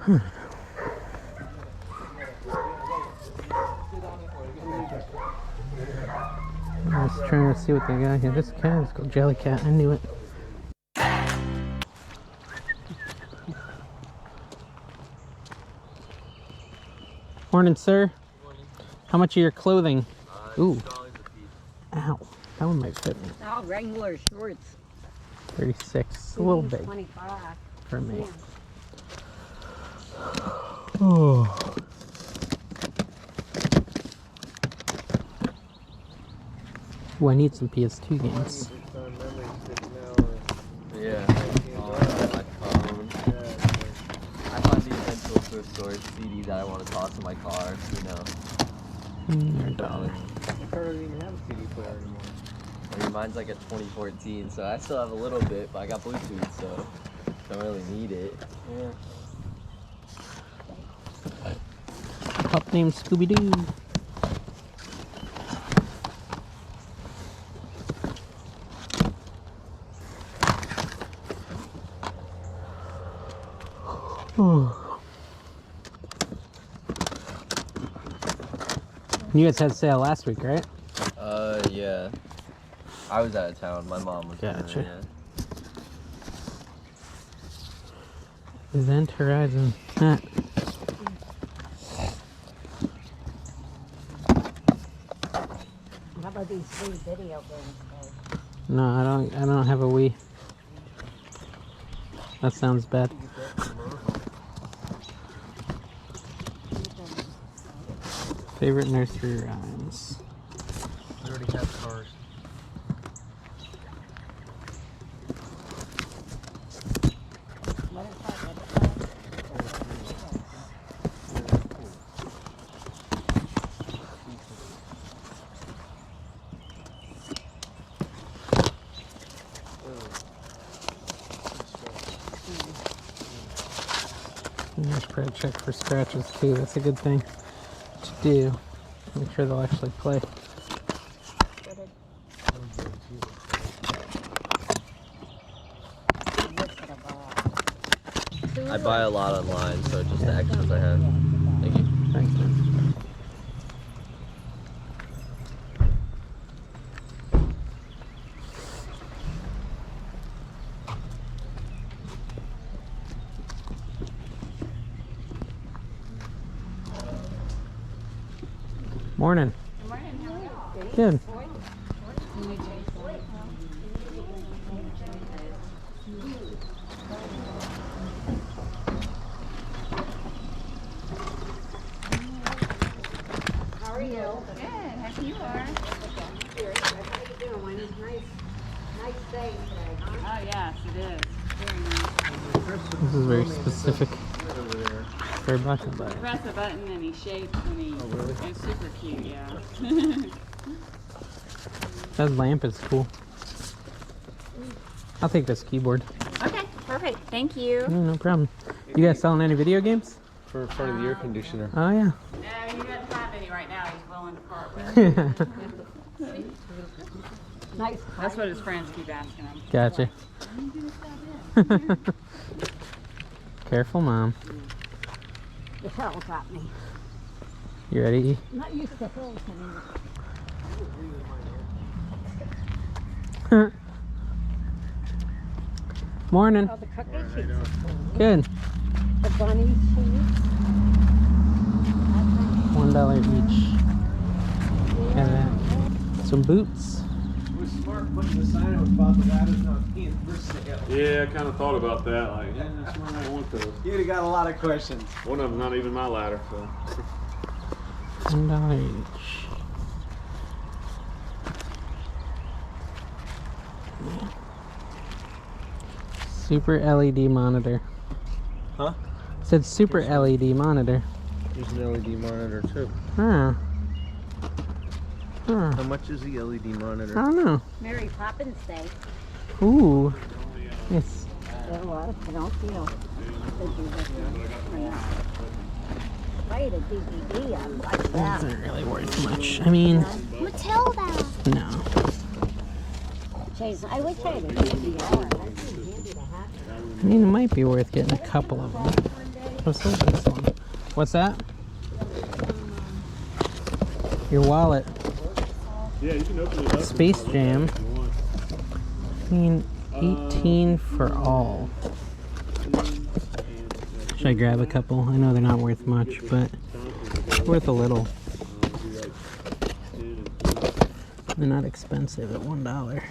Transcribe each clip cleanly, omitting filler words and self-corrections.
I was trying to see what they got here. This cat is called Jellycat. I knew it. Morning, sir. Morning. How much of your clothing? Ooh. $2 a piece. Ow. That one might fit me. Oh, regular shorts. 36. A little big 25. for me. Yeah. Oh. Ooh, I need some PS2 games. Yeah. My phone. I find the essential for storage CD that I want to toss in my car, you know. They're $1. My car doesn't even have a CD player anymore. I mean, mine's like a 2014, so I still have a little bit, but I got Bluetooth, so don't really need it. Yeah. Pup named Scooby-Doo. Oh. You guys had sale last week, right? Yeah. I was out of town. My mom was Gotcha. there, Event Horizon. Ah. How about these free video games, though? No, I don't have a Wii. That sounds bad. Favorite nursery rhymes. I already have cars. What is that? There's probably check for scratches too. That's a good thing to do. Make sure they'll actually play. I buy a lot online, so just the extras I have. Thank you. Thanks, man. Morning. Good morning, how are you? Good. How are you? Good, how you are? How you doing? Nice day today, huh? Oh yes, it is. Very nice. This is very specific. Very black and You white. press a button and he shakes and he it's super cute, yeah. That lamp is cool. I'll take this keyboard. Okay, perfect. Thank you. Yeah, no problem. You guys selling any video games? For part of the air conditioner. Oh yeah. No, he doesn't have any right now. He's willing to part with. Nice. That's what his friends keep asking him. Gotcha. Careful, Mom. The hell got me. You ready? I'm not used to hills anymore. Morning. Oh, the cookie sheets are cool. Good. The bunny sheets. $1 each. And then some boots. It was smart putting the sign up about the ladders not being for sale. Yeah, I kind of thought about that. Like, Yeah. that's where I want those. You'd have got a lot of questions. One of them not even my ladder, so. $1 each. Super LED monitor. Huh? It said super LED monitor. There's an LED monitor too. Huh. Huh. How much is the LED I monitor? don't know. Mary Poppins Day. Ooh. Nice. There was Pinocchio. Wait, a DVD. I like That that. isn't really worth much. I mean, Matilda. no. Jason, I wish I had a DVD. That'd be handy to have. I mean, it might be worth getting a couple of them. What's this one? What's that? Your wallet. Yeah, you can open it up. Space Jam. If you want. I mean, 18 for all. Should I grab a couple? I know they're not worth much, but worth a little. They're not expensive at $1.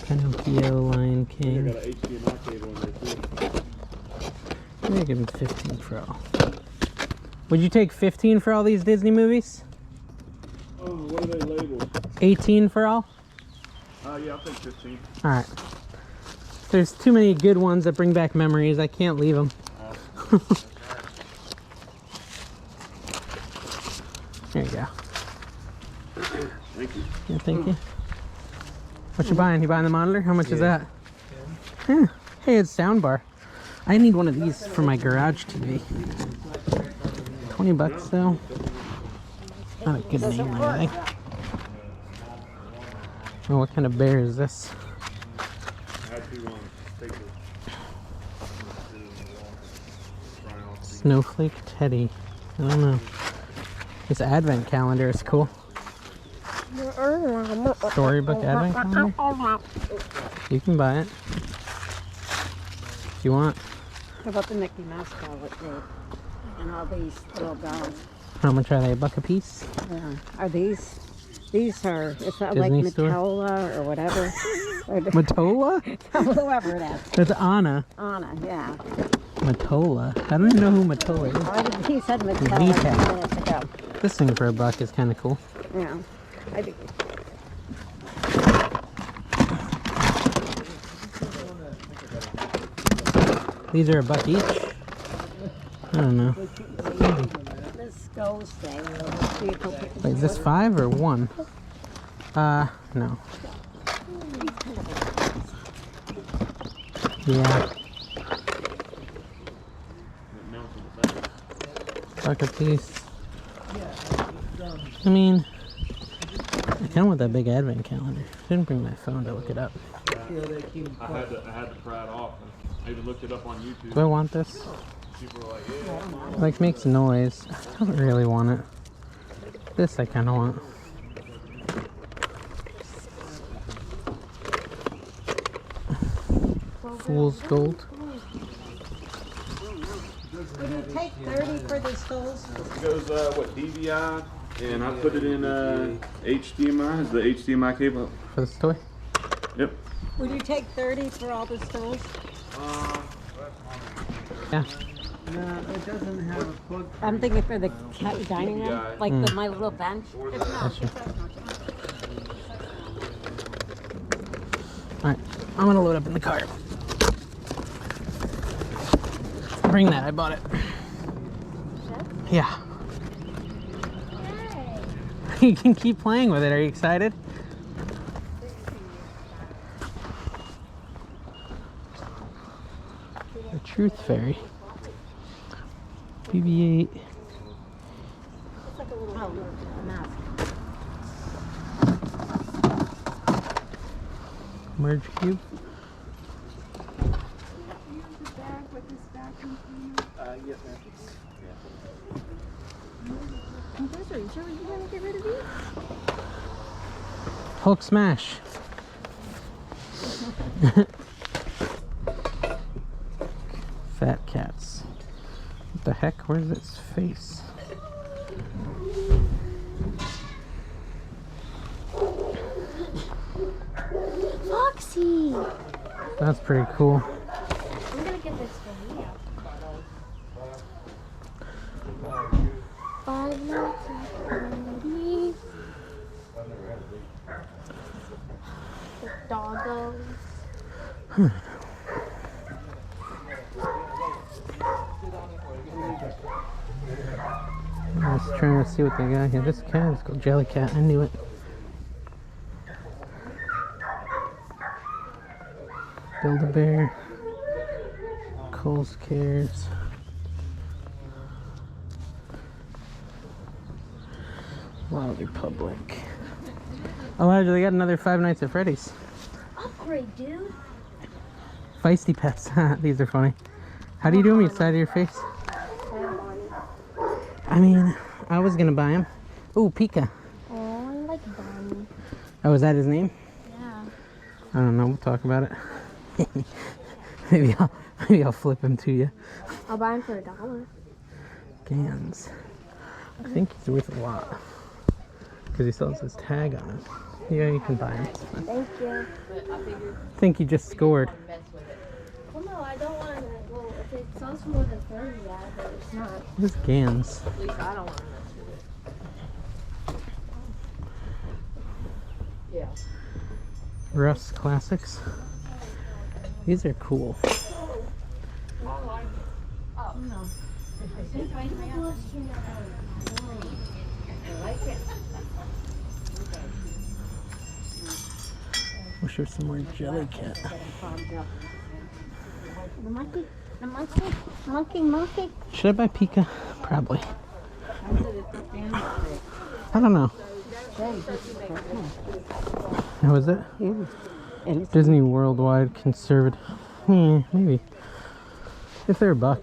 Pinocchio, Lion I King. got an HDMI cable in there too. Maybe give them 15 for all. Would you take 15 for all these Disney movies? Oh, what are they labeled? 18 for all? Yeah, I'll take 15. Alright. There's too many good ones that bring back memories. I can't leave them. There you go. Thank you. Yeah, thank you. What you buying? You buying the monitor? How much is that? Yeah. Hey, it's soundbar. I need one of these for my garage TV. 20 bucks though. Not a good name or anything. Oh, what kind of bear is this? I had to take the Snowflake Teddy. I don't know. This advent calendar is cool. Storybook advent calendar? You can buy it. If you want. How about the Mickey Mouse palette there? And all these little dolls. How much are they? $1 a piece? Yeah. Are these are, is that Disney like store? Matola or whatever? Or Matola? whoever it is. That's Anna. Anna, yeah. Matola. I don't even know who Matola is. He said Matola a VTech. few minutes ago. This thing for $1 is kind of cool. Yeah. I think These are $1 each. I don't know. this goes thing. Wait, is this 5 or 1? No. Yeah. $1 a piece. I mean, I kind of want that big advent calendar. I didn't bring my phone to look it up. I had to pry it off. I even looked it up on YouTube. Do I want this? People were like, yeah. It, like, makes noise. I don't really want it. This I kind of want. Fool's Gold. Would you take 30 for these stools? It goes, DVI? And I put it in HDMI. Is the HDMI cable? For this toy? Yep. Would you take 30 for all the stools? Yeah. No, it doesn't have a plug. I'm thinking for the dining room, Yeah. like my little bench. Alright, I'm gonna load up in the car. Bring that, I bought it. Yeah. You can keep playing with it. Are you excited? The Truth Fairy. BB-8. Oh, mask. Merge Cube. Yes, ma'am. Hulk Smash. Fat Cats. What the heck? Where's its face? Foxy! That's pretty cool. I'm gonna get this for me. 5 minutes and 30. The doggos. I was trying to see what they got here. This cat is called Jelly Cat. I knew it. Build-A-Bear. Cole's Cares. Wild Republic. Elijah, they got another Five Nights at Freddy's. Upgrade, dude. Feisty Pets. These are funny. How do you do them? You side of your face? I mean, I was gonna buy him. Ooh, Pika. Oh, I like Bonnie. Oh, is that his name? Yeah. I don't know. We'll talk about it. maybe I'll flip him to you. I'll buy him for $1. Gans. I think he's worth a lot because he still has his tag on him. Yeah, you can buy him. It's fine. Thank you. I think you just scored. Well, no, I don't want to. Well, if it sells more than 30, yeah, but it's not. Where's Gans? At least I don't want to mess with it. Yeah. Russ Classics. These are cool. Wish there was some more Jellycat. The monkey. Should I buy Pika? Probably. I don't know. How was it? Disney Worldwide Conservative. Maybe. If they're $1.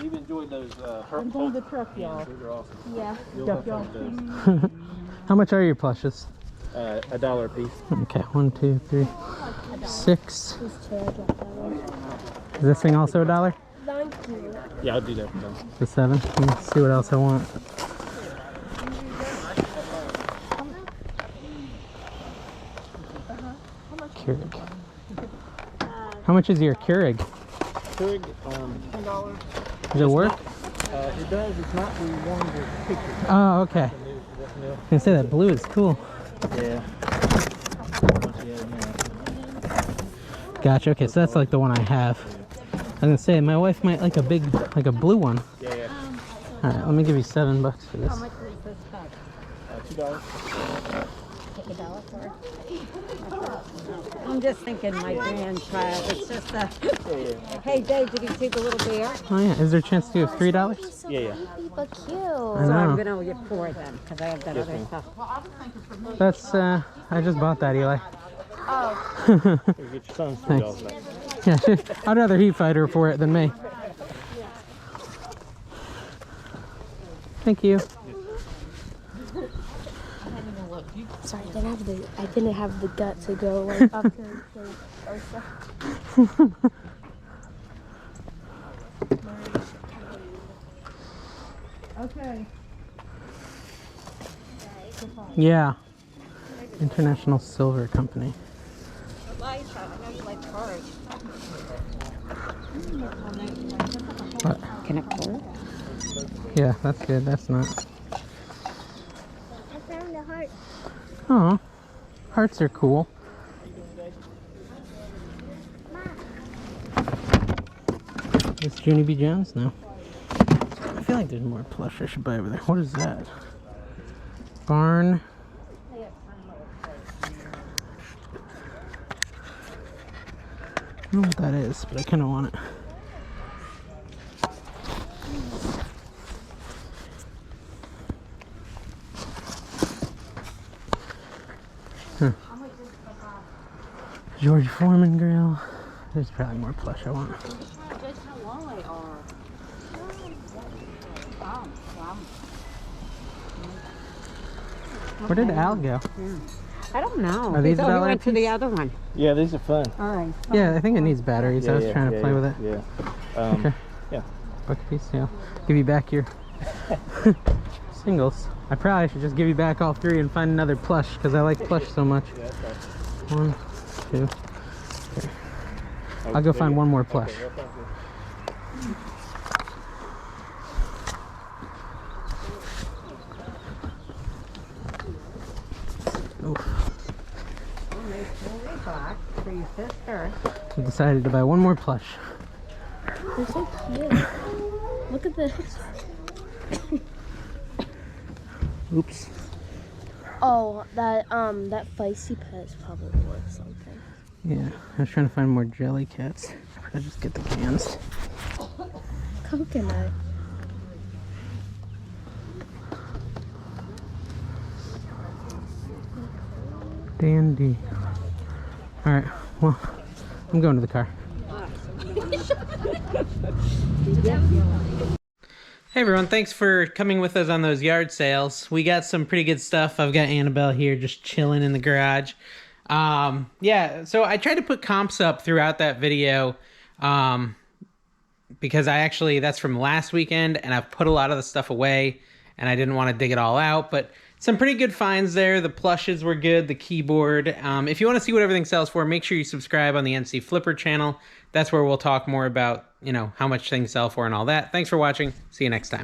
We've enjoyed those I'm doing the truck, y'all. Those are awesome. Yeah. How much are your plushes? $1 a piece. Okay, 1, 2, 3, 6. These chairs like that one. Is this thing also $1? Thank you. Yeah, I'll do that for them. The 7. Let's see what else I want. Keurig. How much is your Keurig? Keurig, $10. Does it work? It does. It's not the one with the picture. Oh, okay. I was gonna say that blue is cool. Yeah. Gotcha. Okay, so that's like the one I have. I was gonna say my wife might like a blue one. Yeah. All right, let me give you $7 for this. How much is this bag? $2. Take $1 for it. I'm just thinking my grandchild. It's just a, hey Dave, did you see the little bear? Oh yeah, is there a chance to do $3? So Yeah. happy but cute. I So I'm know. gonna get 4 then, because I have that other stuff. That's I just bought that, Eli. Oh, You get your son's $3 back. Yeah, I'd rather he fight her for it than me. Thank you. sorry, I didn't have the gut to go like up to Okay. Yeah. International Silver Company. Liza, I know you like cars. What? Can I pour it? Yeah, that's good. That's not. I found a heart. Oh, hearts are cool. It's Junie B. Jones now. I feel like there's more plush I should buy over there. What is that? Barn. I don't know what that is, but I kind of want it. George Foreman grill. There's probably more plush I want. Just how long they are. Where did Al go? I don't know. Are these he $1 went to the piece? other one. Yeah, these are fun. All right. Yeah, I think it needs batteries. I was trying to play with it. Yeah. Okay. Yeah. Buck a piece, yeah. Give you back your singles. I probably should just give you back all 3 and find another plush because I like plush so much. 1, 2. Okay. I'll go find one more plush. For your sister. I decided to buy one more plush. They're so cute. Look at this. Oops. Oh, that feisty pet is probably worth something. Yeah, I was trying to find more jelly cats. I just get the cans. Coconut. Dandy. Alright, well, I'm going to the car. Hey everyone, thanks for coming with us on those yard sales. We got some pretty good stuff. I've got Annabelle here just chilling in the garage. Yeah, so I tried to put comps up throughout that video because that's from last weekend, and I've put a lot of the stuff away and I didn't want to dig it all out, but some pretty good finds there. The plushes were good, the keyboard. If you want to see what everything sells for, make sure you subscribe on the NC Flipper channel. That's where we'll talk more about, you know, how much things sell for and all that. Thanks for watching. See you next time.